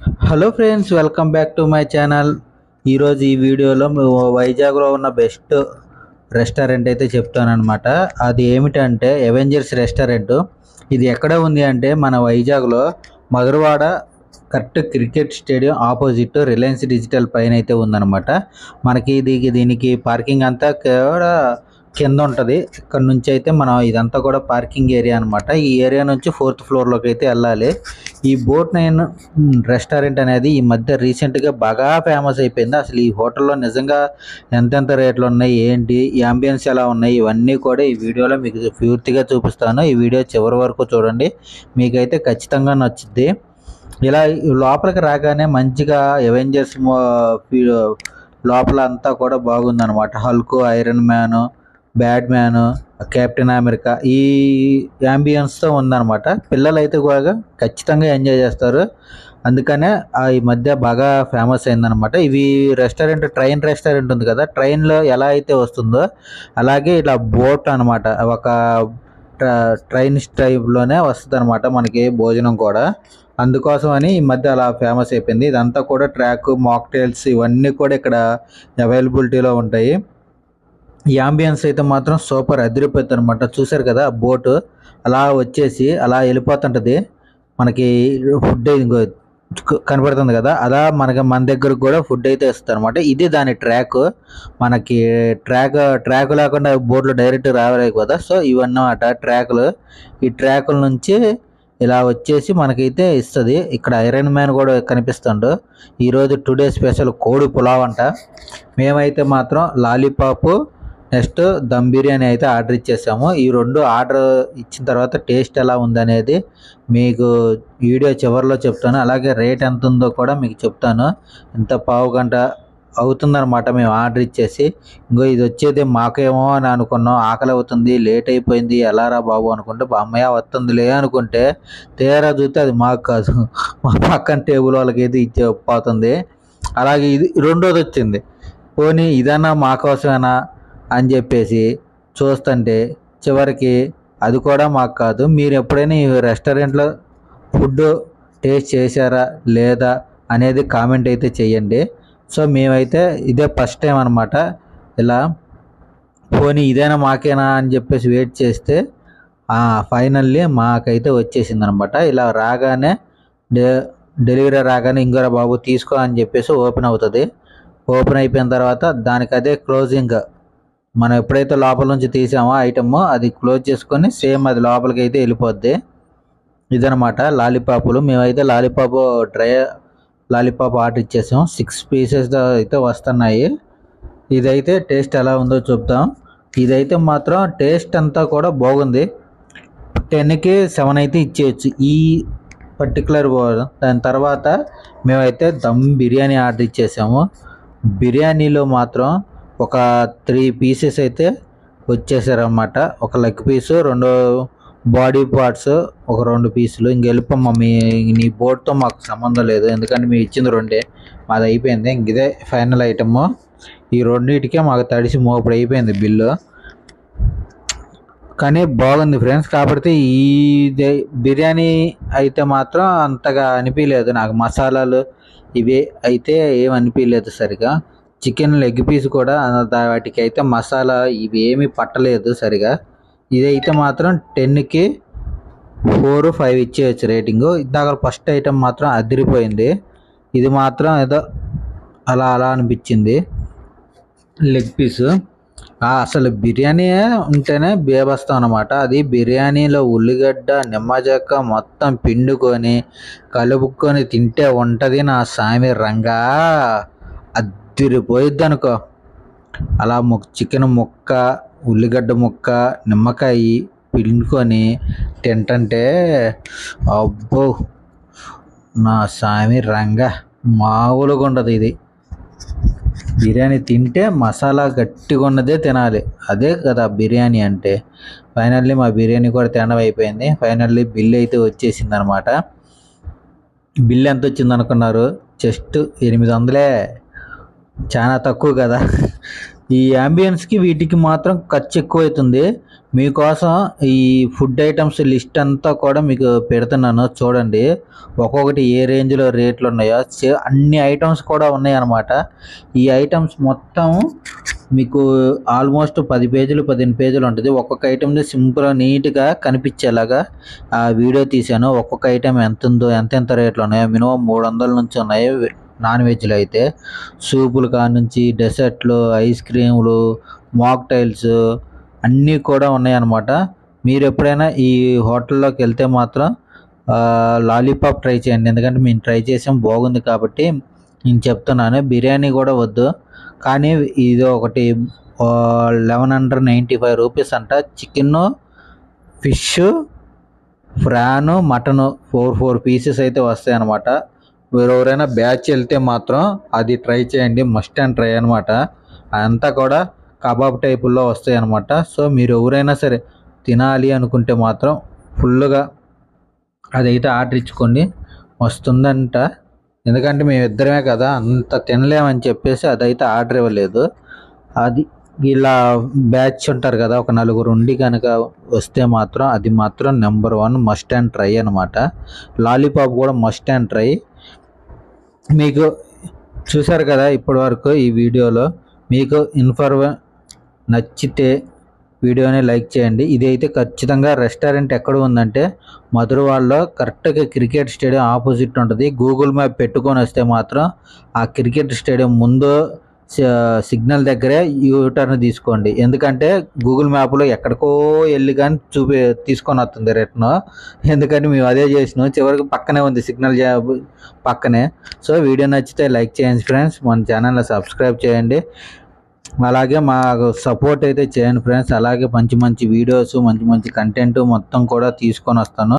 Hello friends, welcome back to my channel. ఈరోజు ఈ వీడియోలో వైజాగ్లో ఉన్న బెస్ట్ రెస్టారెంట్ అయితే చెప్తానమాట. అది ఏమిటంటే అవెంజర్స్ రెస్టారెంట్. ఇది ఎక్కడ ఉంది అంటే మన వైజాగ్లో Madhurawada correct cricket stadium opposite Reliance digital పైన అయితే ఉందన్నమాట. మనకి దీనికి పార్కింగ్ అంతా కూడా కింద ఉంటుంది. ఇక్కడ నుంచి అయితే మనం ఇదంతా కూడా పార్కింగ్ ఏరియా అనమాట. ఈ ఏరియా నుంచి 4th ఫ్లోర్లోకి అయితే వెళ్ళాలి. ఈ బోట్ నైన్ రెస్టారెంట్ అనేది ఈ మధ్య రీసెంట్గా బాగా ఫేమస్ అయిపోయింది. అసలు ఈ హోటల్లో నిజంగా ఎంతెంత రేట్లు ఉన్నాయి, ఏంటి, ఈ అంబియన్స్ ఎలా ఉన్నాయి, ఇవన్నీ కూడా ఈ వీడియోలో మీకు పూర్తిగా చూపిస్తాను. ఈ వీడియో చివరి వరకు చూడండి, మీకైతే ఖచ్చితంగా నచ్చుద్ది. ఇలా లోపలికి రాగానే మంచిగా అవెంజర్స్ లోపల అంతా కూడా బాగుందన్నమాట. Hulk, Iron Man, Batman, Captain America ఈ యాంబియన్స్తో ఉందన్నమాట. పిల్లలు అయితే కూడా ఖచ్చితంగా ఎంజాయ్ చేస్తారు. అందుకనే ఈ మధ్య బాగా ఫేమస్ అయిందనమాట. ఇవి రెస్టారెంట్, ట్రైన్ రెస్టారెంట్ ఉంది కదా, ట్రైన్లో ఎలా అయితే వస్తుందో అలాగే ఇలా బోట్ అనమాట. ఒక ట్రైన్ టైప్లోనే వస్తుంది అనమాట మనకి భోజనం కూడా. అందుకోసం అని ఈ మధ్య అలా ఫేమస్ అయిపోయింది. ఇదంతా కూడా ట్రాక్, మాక్టైల్స్ ఇవన్నీ కూడా ఇక్కడ అవైలబిలిటీలో ఉంటాయి. ఈ అంబియన్స్ అయితే మాత్రం సూపర్ అదిరిపోతుంది అనమాట. చూసారు కదా బోటు అలా వచ్చేసి అలా వెళ్ళిపోతుంటుంది. మనకి ఫుడ్ కనపడుతుంది కదా, అలా మన దగ్గరకు కూడా ఫుడ్ అయితే ఇస్తుంది అనమాట. ఇది దాని ట్రాక్. మనకి ట్రాక్ లేకుండా బోట్లు డైరెక్ట్ రావలేవు కదా, సో ఇవన్నమాట ట్రాకులు. ఈ ట్రాకుల నుంచి ఇలా వచ్చేసి మనకైతే ఇస్తుంది. ఇక్కడ ఐరన్ మ్యాన్ కూడా కనిపిస్తుండు. ఈరోజు టుడే స్పెషల్ కోడి పులావ్ అంట. మేమైతే మాత్రం లాలీపాపు నెక్స్ట్ దమ్ బిర్యానీ అయితే ఆర్డర్ ఇచ్చేసాము. ఈ రెండు ఆర్డర్ ఇచ్చిన తర్వాత టేస్ట్ ఎలా ఉందనేది మీకు వీడియో చివరిలో చెప్తాను. అలాగే రేట్ ఎంత ఉందో కూడా మీకు చెప్తాను. ఇంత పావు గంట అవుతుందన్నమాట మేము ఆర్డర్ ఇచ్చేసి. ఇంకో ఇది వచ్చేది మాకేమో అని అనుకున్నాం, ఆకలి అవుతుంది, లేట్ అయిపోయింది, ఎలారా బాబు అనుకుంటే అమ్మయ్య వస్తుందిలే అనుకుంటే తీరా చూస్తే అది మాకు కాదు, మా పక్కన టేబుల్ వాళ్ళకి అయితే ఇచ్చేపోతుంది. అలాగే ఇది రెండోది వచ్చింది. పోనీ ఇదన్నా మా కోసమేనా అని చెప్పేసి చూస్తుంటే చివరికి అది కూడా మాకు కాదు. మీరు ఎప్పుడైనా ఈ రెస్టారెంట్లో ఫుడ్ టేస్ట్ చేశారా లేదా అనేది కామెంట్ అయితే చేయండి. సో మేమైతే ఇదే ఫస్ట్ టైం అనమాట. ఇలా పోనీ ఇదేనా మాకేనా అని చెప్పేసి వెయిట్ చేస్తే ఫైనల్లీ మాకైతే వచ్చేసింది అనమాట. ఇలా రాగానే డెలివరీ రాగానే ఇంకోరా బాబు తీసుకో అని చెప్పేసి ఓపెన్ అవుతుంది. ఓపెన్ అయిపోయిన తర్వాత దానికి అదే క్లోజింగ్, మనం ఎప్పుడైతే లోపల నుంచి తీసామో ఐటమ్ అది క్లోజ్ చేసుకొని సేమ్ అది లోపలికి అయితే వెళ్ళిపోద్ది. ఇదనమాట లాలీపాపులు. మేమైతే డ్రై లాలీపాప్ ఆర్డర్ ఇచ్చేసాం. 6 పీసెస్ అయితే వస్తున్నాయి. ఇదైతే టేస్ట్ ఎలా ఉందో చెప్తాం. ఇదైతే మాత్రం టేస్ట్ అంతా కూడా బాగుంది. 10కి 7 అయితే ఇచ్చేయచ్చు ఈ పర్టికులర్. దాని తర్వాత మేమైతే దమ్ బిర్యానీ ఆర్డర్ ఇచ్చేసాము. బిర్యానీలో మాత్రం ఒక 3 పీసెస్ అయితే వచ్చేసారన్నమాట. ఒక లెగ్ పీసు, 2 బాడీ పార్ట్స్, ఒక 2 పీసులు. ఇంక వెళ్ళిపోమ్మా, నీ బోర్డ్తో మాకు సంబంధం లేదు, ఎందుకంటే మేము ఇచ్చింది 2, మాది అయిపోయింది. ఇంక ఇదే ఫైనల్ ఐటమ్. ఈ రెండింటికే మాకు తడిసి మోపుడు అయిపోయింది బిల్లు. కానీ బాగుంది ఫ్రెండ్స్. కాకపోతే ఈ బిర్యానీ అయితే మాత్రం అంతగా అనిపించలేదు నాకు. మసాలాలు ఇవి అయితే ఏం అనిపించలేదు సరిగా. చికెన్ లెగ్ పీస్ కూడా వాటికి అయితే మసాలా ఇవి ఏమీ పట్టలేదు సరిగా. ఇదైతే మాత్రం 10కి 4, 5 ఇచ్చేయచ్చు రేటింగు. ఇందాక ఫస్ట్ ఐటెం మాత్రం అదిరిపోయింది. ఇది మాత్రం ఏదో అలా అనిపించింది లెగ్ పీసు. అసలు బిర్యానీ ఉంటేనే బేబస్తాం అనమాట. అది బిర్యానీలో ఉల్లిగడ్డ, నిమ్మజక్క మొత్తం పిండుకొని కలుపుకొని తింటే ఉంటుంది నా సామి రంగా, అదిరిపోయిద్ది అనుకో. అలా చికెన్ ముక్క, ఉల్లిగడ్డ ముక్క, నిమ్మకాయ పిండుకొని తింటంటే అబ్బో నా సామి రంగా, మామూలుగా ఉండదు. ఇది బిర్యానీ తింటే మసాలా గట్టిగా ఉన్నదే తినాలి, అదే కదా బిర్యానీ అంటే. ఫైనల్లీ మా బిర్యానీ కూడా తినడం అయిపోయింది. ఫైనల్లీ బిల్ అయితే వచ్చేసింది అనమాట. బిల్ ఎంత వచ్చింది అనుకున్నారు? జస్ట్ 800. చాలా తక్కువ కదా. ఈ యాంబియన్స్కి వీటికి మాత్రం ఖర్చు ఎక్కువ అవుతుంది. మీకోసం ఈ ఫుడ్ ఐటమ్స్ లిస్ట్ అంతా కూడా మీకు పెడుతున్నాను చూడండి. ఒక్కొక్కటి ఏ రేంజ్లో రేట్లు ఉన్నాయో అన్ని ఐటమ్స్ కూడా ఉన్నాయన్నమాట. ఈ ఐటమ్స్ మొత్తం మీకు ఆల్మోస్ట్ 10 పేజీలు 15 పేజీలు ఉంటుంది. ఒక్కొక్క ఐటమ్ని సింపుల్గా నీట్గా కనిపించేలాగా ఆ వీడియో తీశాను. ఒక్కొక్క ఐటమ్ ఎంత ఉందో ఎంత రేట్లు ఉన్నాయో మినిమం 300 నుంచి ఉన్నాయి. నాన్ వెజ్లో అయితే సూపులు కానుంచి డెసర్ట్లు, ఐస్ క్రీములు, మాక్టైల్స్ అన్నీ కూడా ఉన్నాయన్నమాట. మీరు ఎప్పుడైనా ఈ హోటల్లోకి వెళ్తే మాత్రం లాలీపాప్ ట్రై చేయండి. ఎందుకంటే మేము ట్రై చేసాం, బాగుంది కాబట్టి నేను చెప్తున్నాను. బిర్యానీ కూడా వద్దు, కానీ ఇది ఒకటి 1195 రూపీస్ అంట. Chicken, fish, prawn, mutton 4 pieces అయితే వస్తాయి అన్నమాట. మీరు ఎవరైనా బ్యాచ్ వెళ్తే మాత్రం అది ట్రై చేయండి, మస్ట్ అండ్ ట్రై అనమాట. అంతా కూడా కబాబ్ టైపుల్లో వస్తాయి అన్నమాట. సో మీరు ఎవరైనా సరే తినాలి అనుకుంటే మాత్రం ఫుల్గా అదైతే ఆర్డర్ ఇచ్చుకోండి, వస్తుందంట. ఎందుకంటే మేము ఇద్దరమే కదా, అంత తినలేమని చెప్పేసి అదైతే ఆర్డర్ ఇవ్వలేదు. అది ఇలా బ్యాచ్ ఉంటారు కదా, ఒక 4 ఉండి కనుక వస్తే మాత్రం అది మాత్రం నెంబర్ 1 మస్ట్ అండ్ ట్రై అనమాట. లాలీపాప్ కూడా మస్ట్ అండ్ ట్రై. మీకు చూసారు కదా ఇప్పటి వరకు ఈ వీడియోలో, మీకు నచ్చితే వీడియోని లైక్ చేయండి. ఇది అయితే ఖచ్చితంగా రెస్టారెంట్ ఎక్కడ ఉందంటే మధురవాడలో కరెక్ట్గా క్రికెట్ స్టేడియం ఆపోజిట్ ఉంటుంది. గూగుల్ మ్యాప్ పెట్టుకొని వస్తే మాత్రం ఆ క్రికెట్ స్టేడియం ముందు సిగ్నల్ దగ్గరే యూటర్న్ తీసుకోండి. ఎందుకంటే గూగుల్ మ్యాప్లో ఎక్కడికో వెళ్ళి కానీ తీసుకొని వస్తుంది రిటర్న్. ఎందుకంటే మేము అదే చేసినాం, చివరికి పక్కనే ఉంది సిగ్నల్ పక్కనే. సో వీడియో నచ్చితే లైక్ చేయండి ఫ్రెండ్స్, మన ఛానల్ని సబ్స్క్రైబ్ చేయండి, అలాగే మాకు సపోర్ట్ అయితే చేయండి ఫ్రెండ్స్. అలాగే మంచి వీడియోస్, మంచి కంటెంట్ మొత్తం కూడా తీసుకొని వస్తాను.